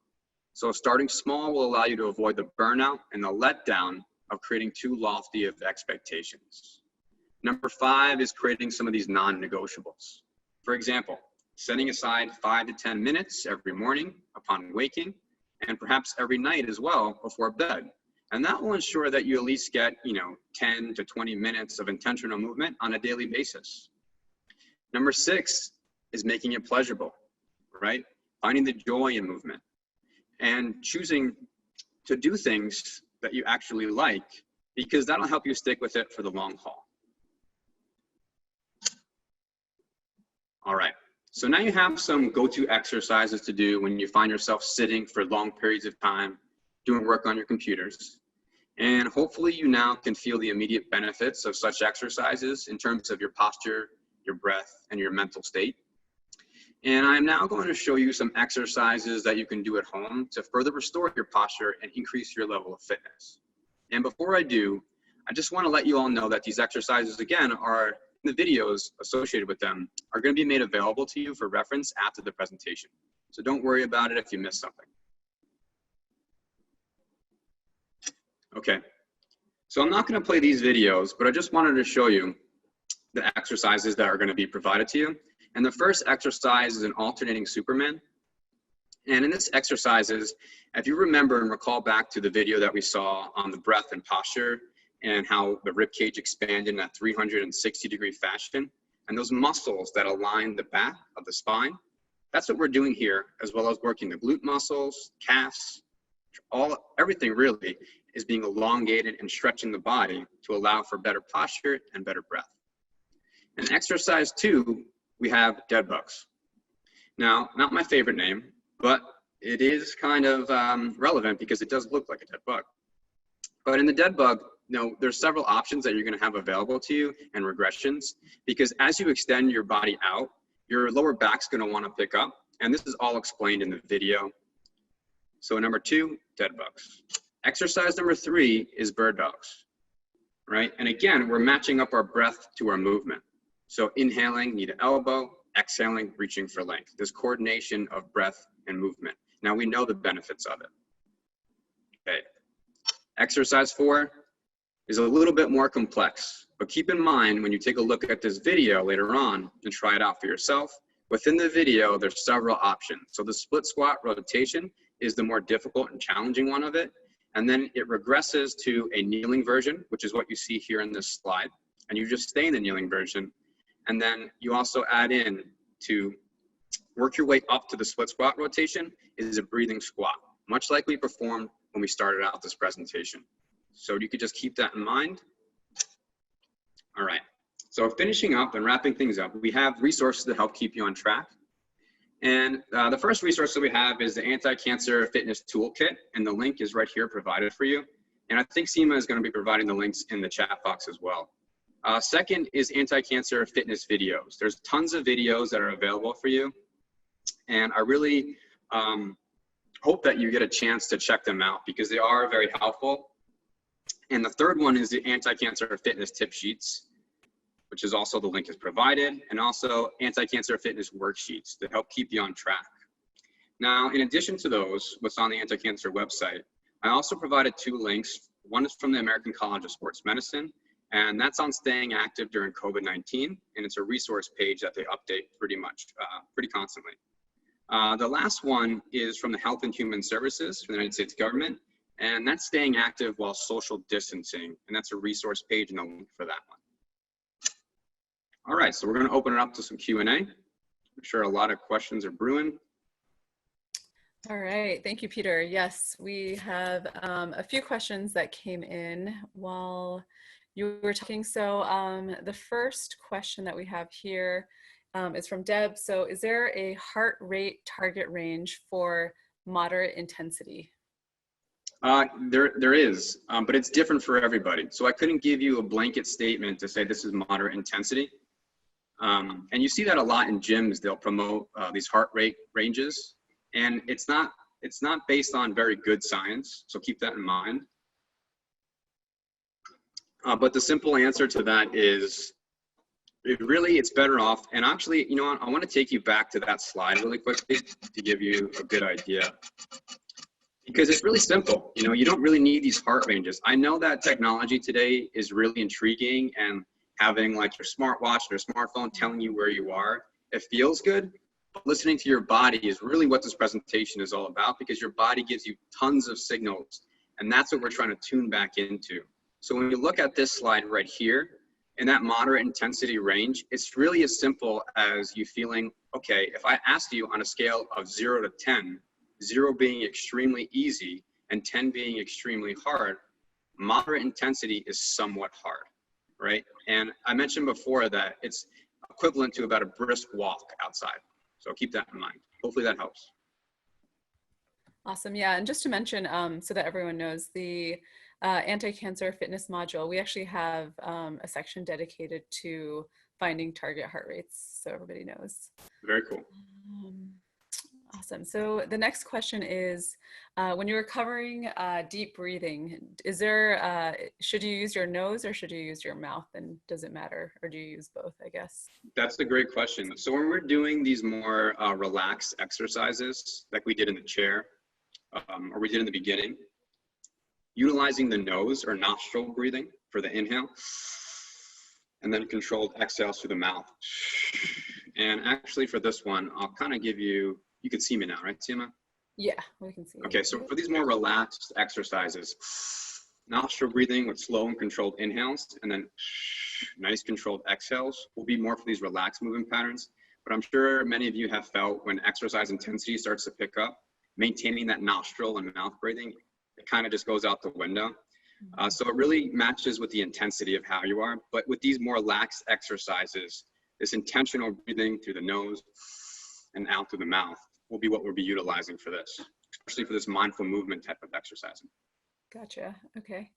So starting small will allow you to avoid the burnout and the letdown of creating too lofty of expectations. Number 5 is creating some of these non-negotiables. For example, setting aside 5 to 10 minutes every morning upon waking, and perhaps every night as well before bed. And that will ensure that you at least get, 10 to 20 minutes of intentional movement on a daily basis. Number 6 is making it pleasurable, right? Finding the joy in movement and choosing to do things that you actually like, because that'll help you stick with it for the long haul. All right, so now you have some go-to exercises to do when you find yourself sitting for long periods of time, doing work on your computers. And hopefully you now can feel the immediate benefits of such exercises in terms of your posture, your breath, and your mental state. And I'm now going to show you some exercises that you can do at home to further restore your posture and increase your level of fitness. And before I do, I just want to let you all know that these exercises, again, are the videos associated with them are going to be made available to you for reference after the presentation. So don't worry about it if you miss something. Okay, so I'm not going to play these videos, but I just wanted to show you the exercises that are going to be provided to you. And the first exercise is an alternating Superman. And in this exercises, if you remember and recall back to the video that we saw on the breath and posture and how the rib cage expanded in that 360-degree fashion, and those muscles that align the back of the spine, that's what we're doing here, as well as working the glute muscles, calves, everything really is being elongated and stretching the body to allow for better posture and better breath. In exercise 2, we have dead bugs. Now, not my favorite name, but it is kind of relevant because it does look like a dead bug. But in the dead bug, there's several options that you're going to have available to you and regressions, because as you extend your body out, your lower back's going to want to pick up. And this is all explained in the video. So number 2, dead bugs. Exercise number 3 is bird dogs, right? And again, we're matching up our breath to our movement. So inhaling, knee to elbow, exhaling, reaching for length. This coordination of breath and movement. Now we know the benefits of it. Okay. Exercise 4 is a little bit more complex, but keep in mind when you take a look at this video later on and try it out for yourself, within the video, there's several options. So the split squat rotation is the more difficult and challenging one of it. And then it regresses to a kneeling version, which is what you see here in this slide. And you just stay in the kneeling version. And then you also add in to work your way up to the split squat rotation is a breathing squat, much like we performed when we started out this presentation. So you could just keep that in mind. All right, so finishing up and wrapping things up, we have resources to help keep you on track. And the first resource that we have is the Anticancer Fitness Toolkit, and the link is right here provided for you. And I think Seema is going to be providing the links in the chat box as well. Second is Anticancer Fitness videos. There's tons of videos that are available for you, and I really hope that you get a chance to check them out because they are very helpful. And the third one is the Anticancer Fitness tip sheets, which is also the link is provided, and also Anticancer Fitness worksheets to help keep you on track. Now, in addition to those, what's on the Anticancer website, I also provided 2 links. One is from the American College of Sports Medicine, and that's on staying active during COVID-19, and it's a resource page that they update pretty constantly. The last one is from the Health and Human Services for the United States government, and that's staying active while social distancing, and that's a resource page and a link for that one. All right, so we're going to open it up to some Q&A. I'm sure a lot of questions are brewing. All right, thank you, Peter. Yes, we have a few questions that came in while you were talking. So the first question that we have here is from Deb. So is there a heart rate target range for moderate intensity? There is, but it's different for everybody. So I couldn't give you a blanket statement to say this is moderate intensity. And you see that a lot in gyms. They'll promote these heart rate ranges, and it's not based on very good science. So keep that in mind. But the simple answer to that is it's better off. And actually, you know what? I want to take you back to that slide really quickly to give you a good idea. Because it's really simple. You don't really need these heart ranges. I know that technology today is really intriguing and having like your smartwatch or smartphone telling you where you are. It feels good, but listening to your body is really what this presentation is all about, because your body gives you tons of signals, and that's what we're trying to tune back into. So when you look at this slide right here, in that moderate intensity range, it's really as simple as you feeling, okay, if I asked you on a scale of 0 to 10, 0 being extremely easy and 10 being extremely hard, moderate intensity is somewhat hard, right? And I mentioned before that it's equivalent to about a brisk walk outside. So keep that in mind. Hopefully that helps. Awesome. Yeah. And just to mention, so that everyone knows, the Anticancer fitness module, we actually have a section dedicated to finding target heart rates, so everybody knows. Very cool. Awesome. So the next question is, when you're covering deep breathing, is there, should you use your nose or should you use your mouth, and does it matter, or do you use both, I guess? That's a great question. So when we're doing these more relaxed exercises, like we did in the chair, or we did in the beginning, utilizing the nose or nostril breathing for the inhale, and then controlled exhales through the mouth. And actually for this one, I'll kind of give you, you can see me now, right, Seema? Yeah, we can see. Okay, so for these more relaxed exercises, nostril breathing with slow and controlled inhales, and then nice controlled exhales will be more for these relaxed movement patterns. But I'm sure many of you have felt when exercise intensity starts to pick up, maintaining that nostril and mouth breathing, it kind of just goes out the window. So it really matches with the intensity of how you are. But with these more lax exercises, this intentional breathing through the nose and out through the mouth will be what we'll be utilizing for this, especially for this mindful movement type of exercising. Gotcha. Okay.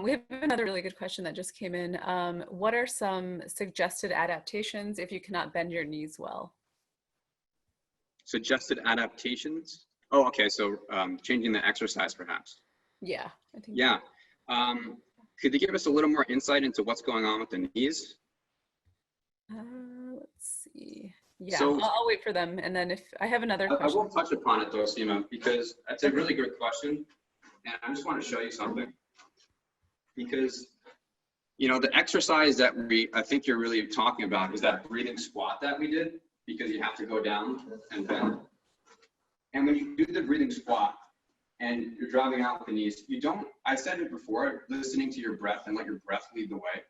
We have another really good question that just came in. What are some suggested adaptations if you cannot bend your knees well? Suggested adaptations? Oh, okay. So changing the exercise perhaps. Yeah, I think. Yeah. Could you give us a little more insight into what's going on with the knees? Let's see. Yeah, so, I'll wait for them. And then if I have another question. I will touch upon it though, Seema, because that's a really good question. And I just want to show you something. Because, you know, the exercise that I think you're really talking about is that breathing squat that we did, because you have to go down and bend. And when you do the breathing squat and you're driving out with the knees, you don't, I said it before, listening to your breath and let your breath lead the way.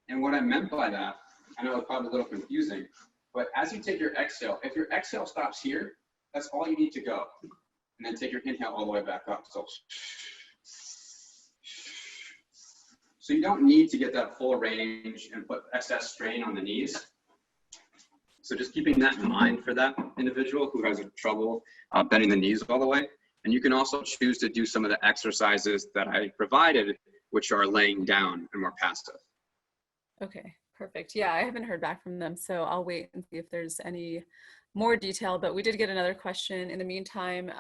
And what I meant by that, I know it's probably a little confusing, but as you take your exhale, if your exhale stops here, that's all you need to go. And then take your inhale all the way back up. So you don't need to get that full range and put excess strain on the knees. So just keeping that in mind for that individual who has trouble bending the knees all the way. And you can also choose to do some of the exercises that I provided, which are laying down and more passive. Okay, perfect. Yeah, I haven't heard back from them, so I'll wait and see if there's any more detail, but we did get another question in the meantime.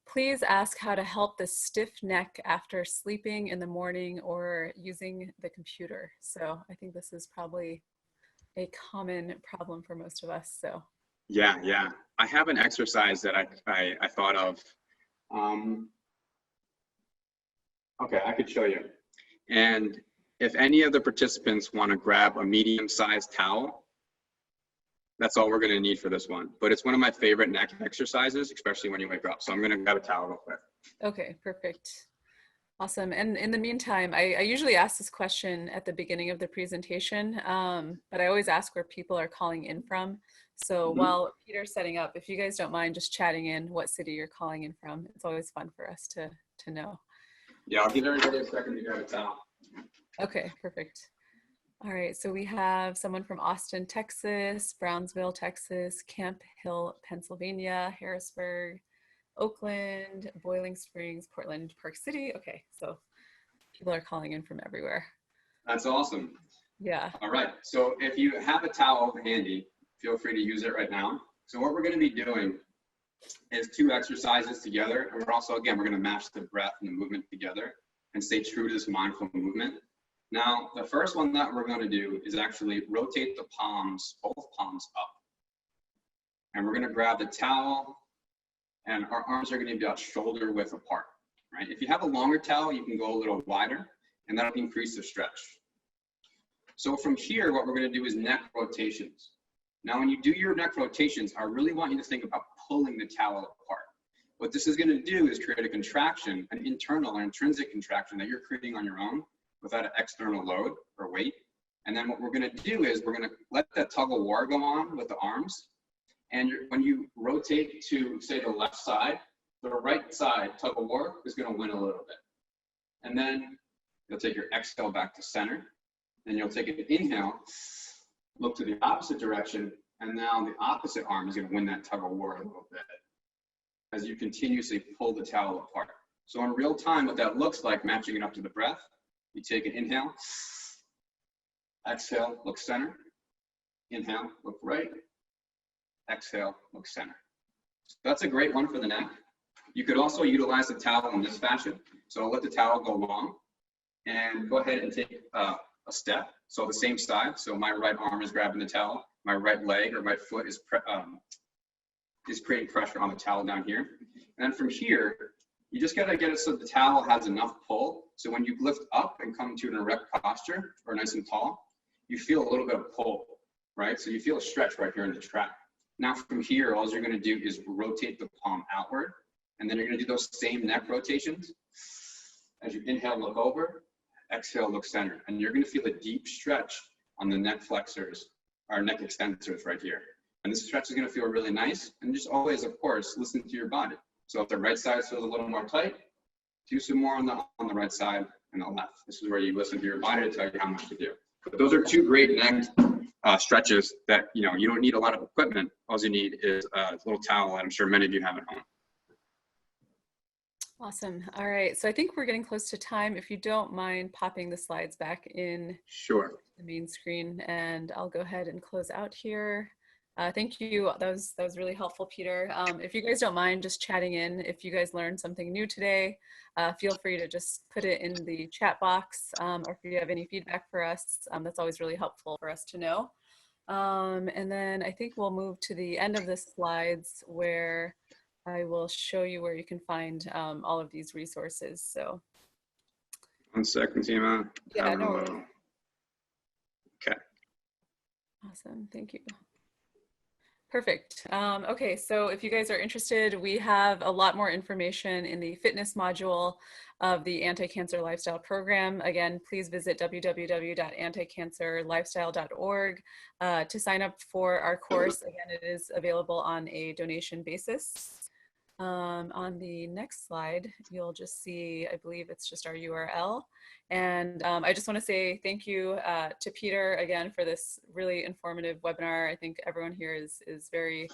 Please ask how to help the stiff neck after sleeping in the morning or using the computer. So I think this is probably a common problem for most of us. So yeah, I have an exercise that I thought of. Okay, I could show you. And if any of the participants want to grab a medium-sized towel, that's all we're going to need for this one. But it's one of my favorite neck exercises, especially when you wake up. So I'm going to grab a towel real quick. Okay, perfect. Awesome. And in the meantime, I usually ask this question at the beginning of the presentation, but I always ask where people are calling in from. So while Peter's setting up, if you guys don't mind just chatting in what city you're calling in from, it's always fun for us to know. Yeah, I'll give everybody a second to grab a towel. Okay, perfect. All right, so we have someone from Austin, Texas, Brownsville, Texas, Camp Hill, Pennsylvania, Harrisburg, Oakland, Boiling Springs, Portland, Park City. Okay, so people are calling in from everywhere. That's awesome. Yeah. All right, so if you have a towel handy, feel free to use it right now. So what we're going to be doing is 2 exercises together, and we're also, again, we're going to match the breath and the movement together and stay true to this mindful movement. Now, the first one that we're going to do is actually rotate the palms, both palms up. And we're going to grab the towel, and our arms are going to be about shoulder width apart, right? If you have a longer towel, you can go a little wider, and that'll increase the stretch. So from here, what we're going to do is neck rotations. Now, when you do your neck rotations, I really want you to think about pulling the towel apart. What this is going to do is create a contraction, an internal or intrinsic contraction that you're creating on your own without an external load or weight. And then what we're going to do is we're going to let that tug of war go on with the arms. And when you rotate to, say, the left side, the right side tug of war is going to win a little bit. And then you'll take your exhale back to center. Then you'll take an inhale, look to the opposite direction, and now the opposite arm is going to win that tug of war a little bit as you continuously pull the towel apart. So in real time, what that looks like, matching it up to the breath, you take an inhale, exhale, look center, inhale, look right, exhale, look center. So that's a great one for the neck. You could also utilize the towel in this fashion. So I'll let the towel go long and go ahead and take a step. So the same side. So my right arm is grabbing the towel. My right leg or right foot is creating pressure on the towel down here. And then from here, you just gotta get it so the towel has enough pull. So when you lift up and come to an erect posture or nice and tall, you feel a little bit of pull, right? So you feel a stretch right here in the trap. Now from here, all you're gonna do is rotate the palm outward. And then you're gonna do those same neck rotations. As you inhale, look over, exhale, look center. And you're gonna feel a deep stretch on the neck flexors, or neck extensors right here. And this stretch is gonna feel really nice. And just always, of course, listen to your body. So if the right side feels a little more tight, do some more on the right side and the left. This is where you listen to your body to tell you how much to do. But those are two great neck stretches that, you don't need a lot of equipment. All you need is a little towel that I'm sure many of you have at home. Awesome. All right. So I think we're getting close to time. If you don't mind popping the slides back in Sure. the main screen, and I'll go ahead and close out here. Thank you. That was really helpful, Peter. If you guys don't mind just chatting in, if you guys learned something new today, feel free to just put it in the chat box, or if you have any feedback for us, that's always really helpful for us to know. And then I think we'll move to the end of the slides where I will show you where you can find all of these resources. So 1 second, Seema. Yeah, no worries. Okay. Awesome. Thank you. Perfect. Okay, so if you guys are interested, we have a lot more information in the fitness module of the Anti-Cancer Lifestyle Program. Again, please visit www.anticancerlifestyle.org to sign up for our course. Again, it is available on a donation basis. On the next slide, you'll just see, I believe it's just our URL. And I just want to say thank you to Peter again for this really informative webinar. I think everyone here is very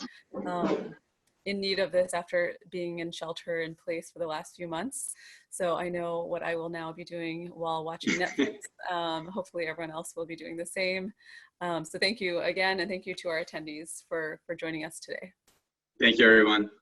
in need of this after being in shelter in place for the last few months. So I know what I will now be doing while watching Netflix. Hopefully everyone else will be doing the same. So thank you again, and thank you to our attendees for joining us today. Thank you, everyone.